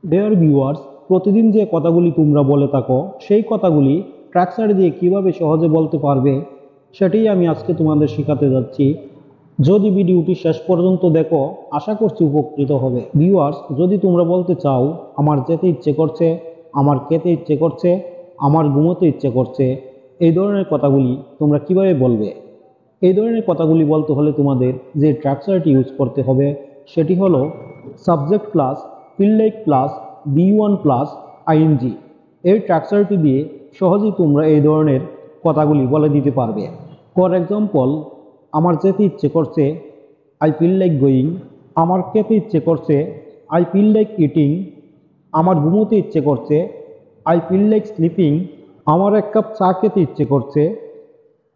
Dear viewers, প্রতিদিন যে কথাগুলি তোমরা বলে থাকো সেই কথাগুলি ট্রাক্সার দিয়ে কিভাবে সহজে বলতে পারবে সেটাই আমি আজকে তোমাদের শেখাতে যাচ্ছি। যদি ভিডিওটি শেষ পর্যন্ত দেখো, আশা করছি উপকৃত হবে। ভিউয়ার্স, যদি তোমরা বলতে চাও আমার যেতে ইচ্ছে করছে, আমার খেতে ইচ্ছে করছে, আমার ঘুমোতে ইচ্ছে করছে, এই ধরনের কথাগুলি তোমরা কিভাবে বলবে? এই ধরনের কথাগুলি বলতে হলে তোমাদের যে স্ট্রাকচারটি ইউজ করতে হবে সেটি হলো subject plus feel like plus বি1 প্লাস আইএনজি। এই স্ট্রাকচারটি দিয়ে সহজেই তোমরা এই ধরনের কথাগুলি বলে দিতে পারবে। ফর এক্সাম্পল, আমার যেতে ইচ্ছে করছে, আই ফিল লাইক গোয়িং। আমার খেতে ইচ্ছে করছে, আই ফিল লাইক ইটিং। আমার ঘুমোতে ইচ্ছে করছে, আই ফিল লাইক স্লিপিং। আমার এক কাপ চা খেতে ইচ্ছে করছে,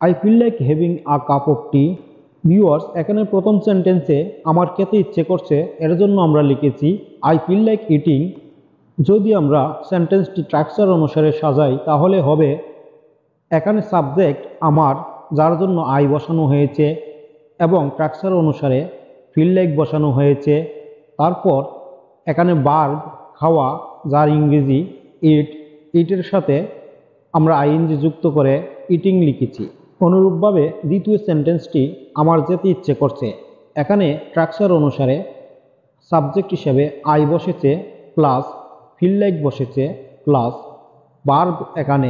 I feel like having a cup of tea. Viewers, এখানে প্রথম সেন্টেন্সে আমার খেতে ইচ্ছে করছে এর জন্য আমরা লিখেছি আই ফিল লাইক ইটিং। যদি আমরা সেন্টেন্সটি স্ট্রাকচার অনুসারে সাজাই তাহলে হবে এখানে সাবজেক্ট আমার, যার জন্য আই বসানো হয়েছে, এবং স্ট্রাকচার অনুসারে ফিল লাইক বসানো হয়েছে। তারপর এখানে ভার্ব খাওয়া, যার ইংরেজি ইট, ইটের সাথে আমরা আইএনজি যুক্ত করে ইটিং লিখেছি। অনুরূপভাবে দ্বিতীয় সেন্টেন্সটি আমার যেতে ইচ্ছে করছে, এখানে স্ট্রাকচার অনুসারে সাবজেক্ট হিসেবে আই বসেছে প্লাস ফিল লাইক বসেছে প্লাস ভার্ব এখানে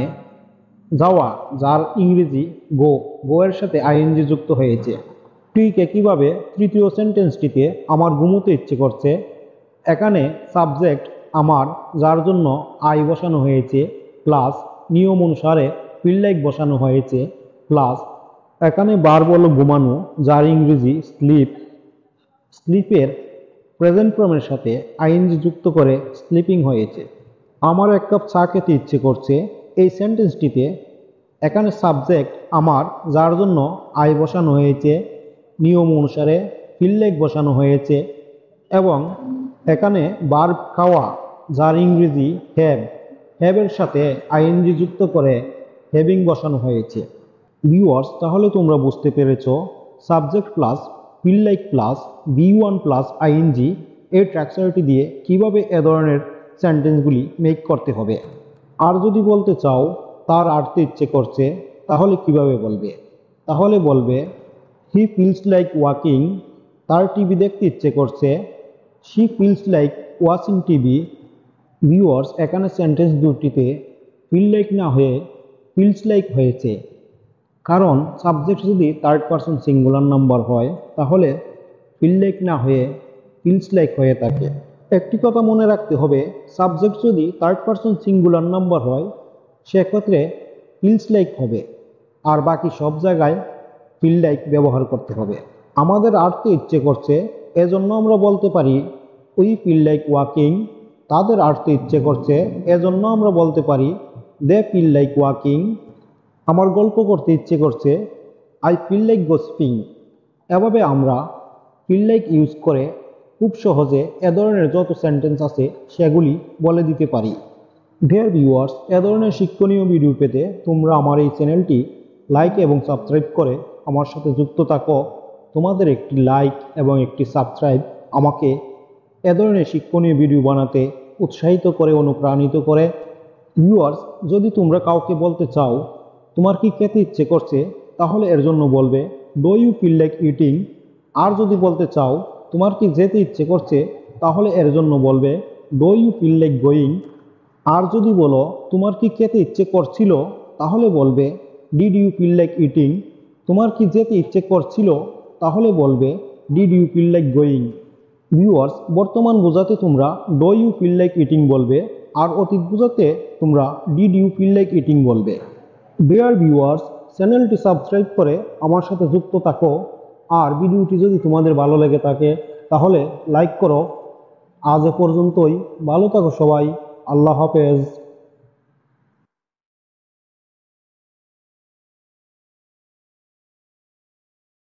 যাওয়া, যার ইংরেজি গো, গো এর সাথে আইএনজি যুক্ত হয়েছে। ঠিক একইভাবে তৃতীয় সেন্টেন্সটিতে আমার ঘুমোতে ইচ্ছে করছে, এখানে সাবজেক্ট আমার, যার জন্য আই বসানো হয়েছে প্লাস নিয়ম অনুসারে ফিল লাইক বসানো হয়েছে প্লাস এখানে ভার্ব হলো ঘুমানো, যার ইংরেজি স্লিপ। স্লিপের প্রেজেন্ট ফর্মের সাথে আইএনজি যুক্ত করে স্লিপিং হয়েছে। আমার এক কাপ চা খেতে ইচ্ছে করছে, এই সেন্টেন্সটিতে এখানে সাবজেক্ট আমার, যার জন্য আই বসানো হয়েছে, নিয়ম অনুসারে ফিল লাইক বসানো হয়েছে, এবং এখানে ভার্ব খাওয়া, যার ইংরেজি হ্যাভ, হ্যাভের সাথে আইএনজি যুক্ত করে হ্যাভিং বসানো হয়েছে। ভিউয়ার্স, তাহলে তোমরা বুঝতে পেরেছ subject plus feel like plus বি1 প্লাস আইএনজি এই স্ট্রাকচারটি দিয়ে কিভাবে এ ধরনের সেন্টেন্সগুলি মেক করতে হবে। আর যদি বলতে চাও তার আর্টতে ইচ্ছে করছে, তাহলে কিভাবে বলবে? তাহলে বলবে হি ফিলস লাইক ওয়াকিং। তার টিভি দেখতে ইচ্ছে করছে, she feels like watching TV. Viewers, এখানে সেন্টেন্স দুটিতে ফিল লাইক না হয়ে ফিলস লাইক হয়েছে, কারণ সাবজেক্ট যদি থার্ড পারসন সিঙ্গুলার নাম্বার হয় তাহলে ফিল লাইক না হয়ে ফিলস লাইক হয়ে থাকে। একটি কথা মনে রাখতে হবে, সাবজেক্ট যদি থার্ড পারসন সিঙ্গুলার নাম্বার হয় সেক্ষেত্রে ফিলস লাইক হবে, আর বাকি সব জায়গায় ফিল লাইক ব্যবহার করতে হবে। আমাদের আর্টতে ইচ্ছে করছে, এজন্য আমরা বলতে পারি উই ফিল লাইক ওয়াকিং। তাদের আর্টতে ইচ্ছে করছে, এজন্য আমরা বলতে পারি দে ফিল লাইক ওয়াকিং। আমার গল্প করতে ইচ্ছে করছে, আই ফিল লাইক গসিপিং। এভাবে আমরা ফিল লাইক ইউজ করে খুব সহজে এ ধরনের যত সেন্টেন্স আছে সেগুলি বলে দিতে পারি। ডিয়ার ভিউয়ার্স, এ ধরনের শিক্ষণীয় ভিডিও পেতে তোমরা আমার এই চ্যানেলটি লাইক এবং সাবস্ক্রাইব করে আমার সাথে যুক্ত থাকো। তোমাদের একটি লাইক এবং একটি সাবস্ক্রাইব আমাকে এ ধরনের শিক্ষণীয় ভিডিও বানাতে উৎসাহিত করে, অনুপ্রাণিত করে। ভিউয়ার্স, যদি তোমরা কাউকে বলতে চাও তোমার কি খেতে ইচ্ছে করছে, তাহলে এর জন্য বলবে do you feel like eating. আর যদি বলতে চাও তোমার কি যেতে ইচ্ছে করছে, তাহলে এর জন্য বলবে do you feel like going. আর যদি বলো তোমার কি খেতে ইচ্ছে করছিল, তাহলে বলবে did you feel like eating. তোমার কি যেতে ইচ্ছে করছিল, তাহলে বলবে did you feel like going. Viewers, বর্তমান বোঝাতে তোমরা do you feel like eating বলবে, আর অতীত বোঝাতে তোমরা did you feel like eating বলবে। ডিয়ার ভিউয়ার্স, চ্যানেলটি সাবস্ক্রাইব করে আমার সাথে যুক্ত থাকো, আর ভিডিওটি যদি তোমাদের ভালো লেগে থাকে তাহলে লাইক করো। আজ এ পর্যন্তই, ভালো থাকো সবাই। আল্লাহ হাফেজ।